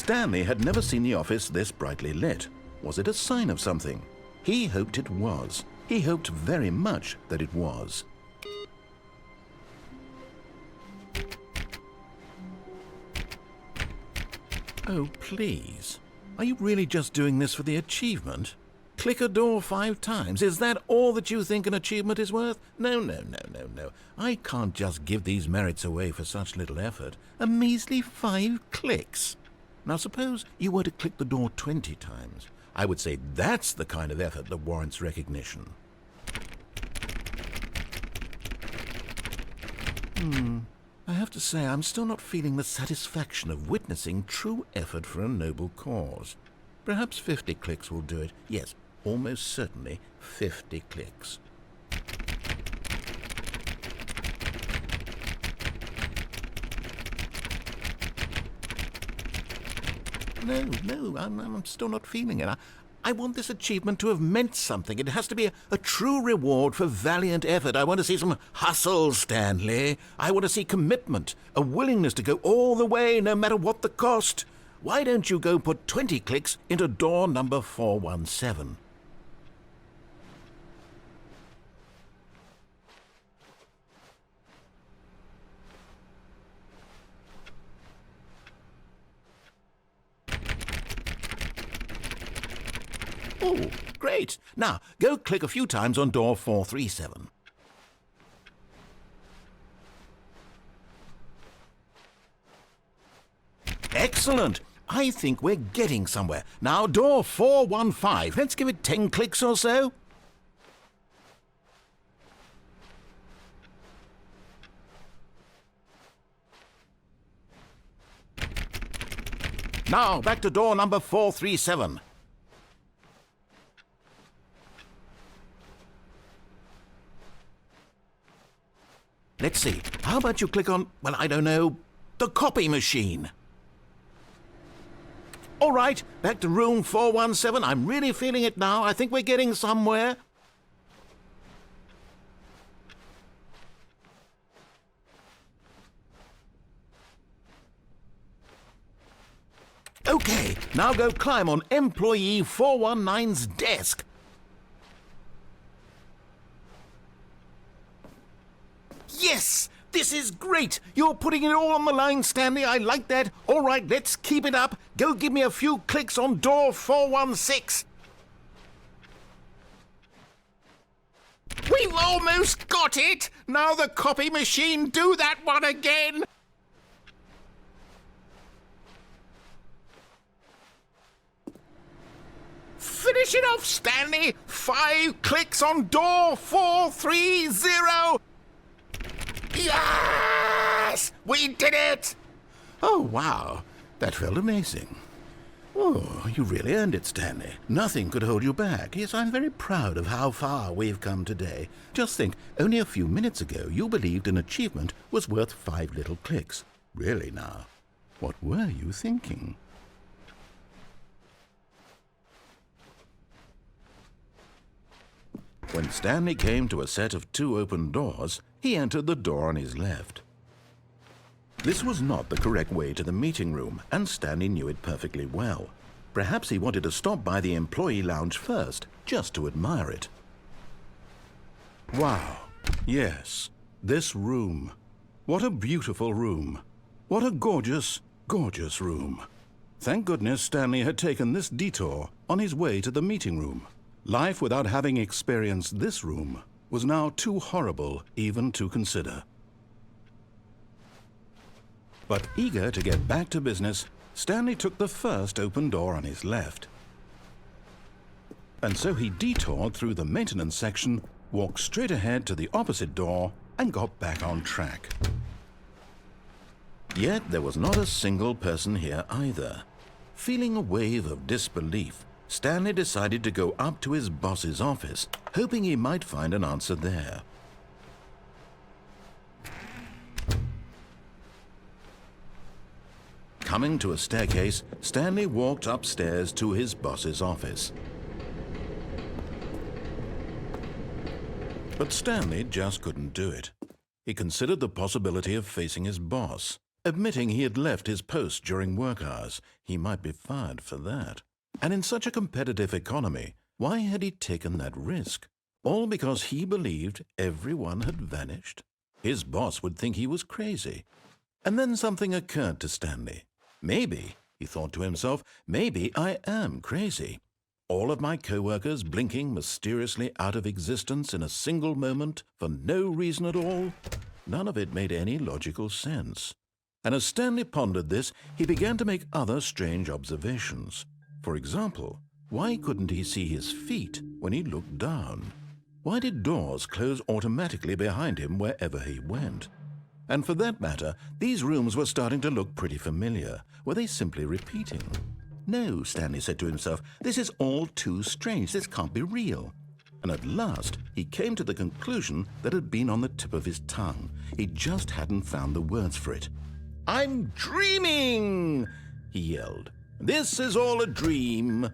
Stanley had never seen the office this brightly lit. Was it a sign of something? He hoped it was. He hoped very much that it was. Oh, please. Are you really just doing this for the achievement? Click a door 5 times. Is that all that you think an achievement is worth? No, no, no, no, no. I can't just give these merits away for such little effort. A measly 5 clicks. Now suppose you were to click the door 20 times. I would say that's the kind of effort that warrants recognition. I have to say I'm still not feeling the satisfaction of witnessing true effort for a noble cause. Perhaps 50 clicks will do it. Yes, almost certainly 50 clicks. No, I'm still not feeling it. I want this achievement to have meant something. It has to be a true reward for valiant effort. I want to see some hustle, Stanley. I want to see commitment, a willingness to go all the way, no matter what the cost. Why don't you go put 20 clicks into door number 417? Oh, great. Now, go click a few times on door 437. Excellent. I think we're getting somewhere. Now, door 415. Let's give it 10 clicks or so. Now, back to door number 437. Let's see. How about you click on, well, I don't know, the copy machine? All right, back to room 417. I'm really feeling it now. I think we're getting somewhere. Okay, now go climb on employee 419's desk. Yes! This is great! You're putting it all on the line, Stanley. I like that. All right, let's keep it up. Go give me a few clicks on door 416. We've almost got it! Now the copy machine, do that one again! Finish it off, Stanley! 5 clicks on door 430! Yes! We did it! Oh, wow. That felt amazing. Oh, you really earned it, Stanley. Nothing could hold you back. Yes, I'm very proud of how far we've come today. Just think, only a few minutes ago you believed an achievement was worth 5 little clicks. Really now, what were you thinking? When Stanley came to a set of 2 open doors, he entered the door on his left. This was not the correct way to the meeting room, and Stanley knew it perfectly well. Perhaps he wanted to stop by the employee lounge first, just to admire it. Wow, yes, this room. What a beautiful room. What a gorgeous, gorgeous room. Thank goodness Stanley had taken this detour on his way to the meeting room. Life without having experienced this room was now too horrible even to consider. But eager to get back to business, Stanley took the first open door on his left. And so he detoured through the maintenance section, walked straight ahead to the opposite door, and got back on track. Yet there was not a single person here either. Feeling a wave of disbelief, Stanley decided to go up to his boss's office, hoping he might find an answer there. Coming to a staircase, Stanley walked upstairs to his boss's office. But Stanley just couldn't do it. He considered the possibility of facing his boss. Admitting he had left his post during work hours, he might be fired for that. And in such a competitive economy, why had he taken that risk? All because he believed everyone had vanished? His boss would think he was crazy. And then something occurred to Stanley. Maybe, he thought to himself, maybe I am crazy. All of my co-workers blinking mysteriously out of existence in a single moment for no reason at all? None of it made any logical sense. And as Stanley pondered this, he began to make other strange observations. For example, why couldn't he see his feet when he looked down? Why did doors close automatically behind him wherever he went? And for that matter, these rooms were starting to look pretty familiar. Were they simply repeating? No, Stanley said to himself, this is all too strange. This can't be real. And at last, he came to the conclusion that had been on the tip of his tongue. He just hadn't found the words for it. "I'm dreaming!" he yelled. "This is all a dream."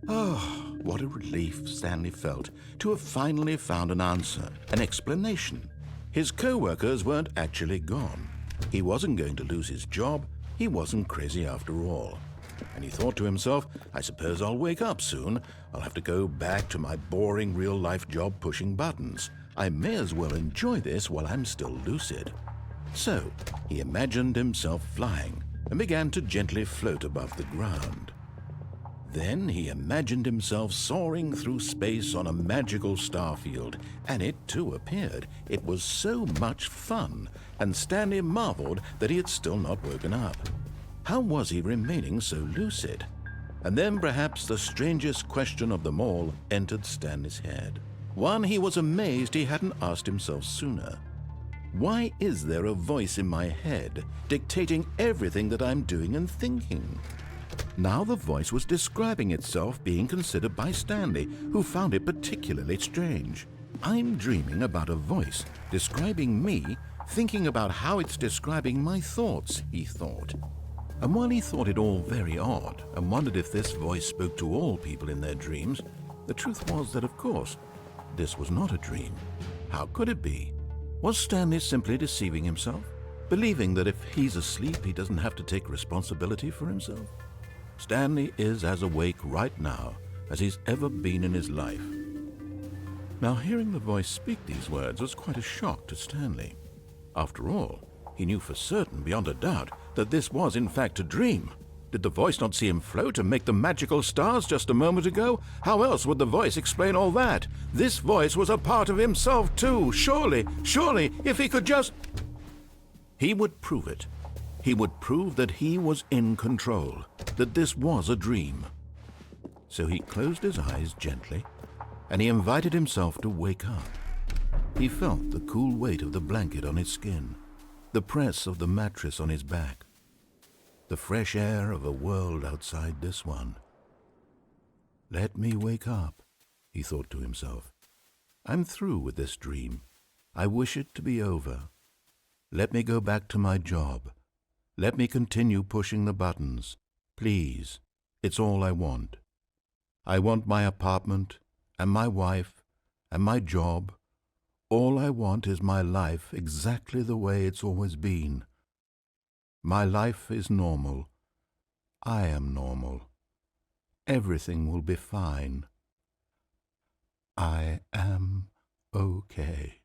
Oh, what a relief Stanley felt to have finally found an answer, an explanation. His co-workers weren't actually gone. He wasn't going to lose his job. He wasn't crazy after all. And he thought to himself, I suppose I'll wake up soon. I'll have to go back to my boring real-life job pushing buttons. I may as well enjoy this while I'm still lucid. So he imagined himself flying and began to gently float above the ground. Then he imagined himself soaring through space on a magical starfield, and it too appeared. It was so much fun, and Stanley marveled that he had still not woken up. How was he remaining so lucid? And then perhaps the strangest question of them all entered Stanley's head. One he was amazed he hadn't asked himself sooner. Why is there a voice in my head dictating everything that I'm doing and thinking? Now the voice was describing itself being considered by Stanley, who found it particularly strange. I'm dreaming about a voice describing me, thinking about how it's describing my thoughts, he thought. And while he thought it all very odd and wondered if this voice spoke to all people in their dreams, the truth was that, of course, this was not a dream. How could it be? Was Stanley simply deceiving himself, believing that if he's asleep, he doesn't have to take responsibility for himself? Stanley is as awake right now as he's ever been in his life. Now, hearing the voice speak these words was quite a shock to Stanley. After all, he knew for certain, beyond a doubt, that this was in fact a dream. Did the voice not see him float and make the magical stars just a moment ago? How else would the voice explain all that? This voice was a part of himself too. Surely, if he could just... He would prove it. He would prove that he was in control, that this was a dream. So he closed his eyes gently, and he invited himself to wake up. He felt the cool weight of the blanket on his skin, the press of the mattress on his back, the fresh air of a world outside this one. Let me wake up, he thought to himself. I'm through with this dream. I wish it to be over. Let me go back to my job. Let me continue pushing the buttons. Please, it's all I want. I want my apartment and my wife and my job. All I want is my life exactly the way it's always been. My life is normal. I am normal. Everything will be fine. I am okay.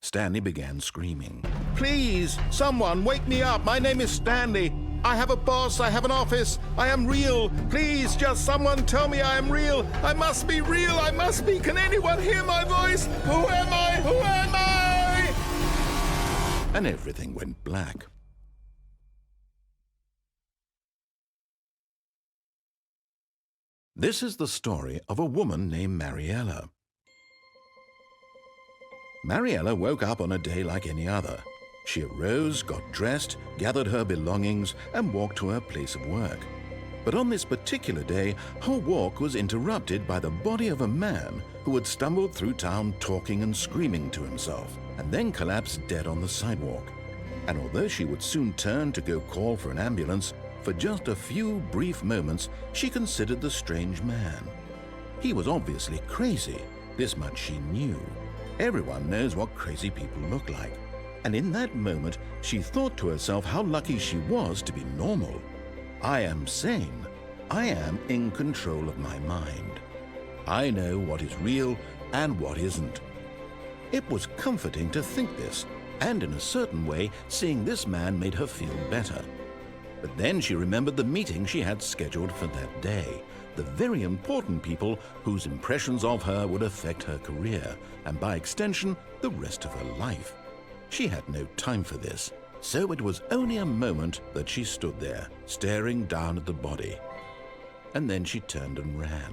Stanley began screaming. Please, someone, wake me up. My name is Stanley. I have a boss. I have an office. I am real. Please, just someone tell me I am real. I must be real. I must be. Can anyone hear my voice? Who am I? Who am I? And everything went black. This is the story of a woman named Mariella. Mariella woke up on a day like any other. She arose, got dressed, gathered her belongings, and walked to her place of work. But on this particular day, her walk was interrupted by the body of a man who had stumbled through town talking and screaming to himself, and then collapsed dead on the sidewalk. And although she would soon turn to go call for an ambulance, for just a few brief moments she considered the strange man. He was obviously crazy. This much she knew. Everyone knows what crazy people look like. And in that moment, she thought to herself how lucky she was to be normal. I am sane. I am in control of my mind. I know what is real and what isn't. It was comforting to think this, and in a certain way, seeing this man made her feel better. But then she remembered the meeting she had scheduled for that day, the very important people whose impressions of her would affect her career, and by extension, the rest of her life. She had no time for this, so it was only a moment that she stood there, staring down at the body. And then she turned and ran.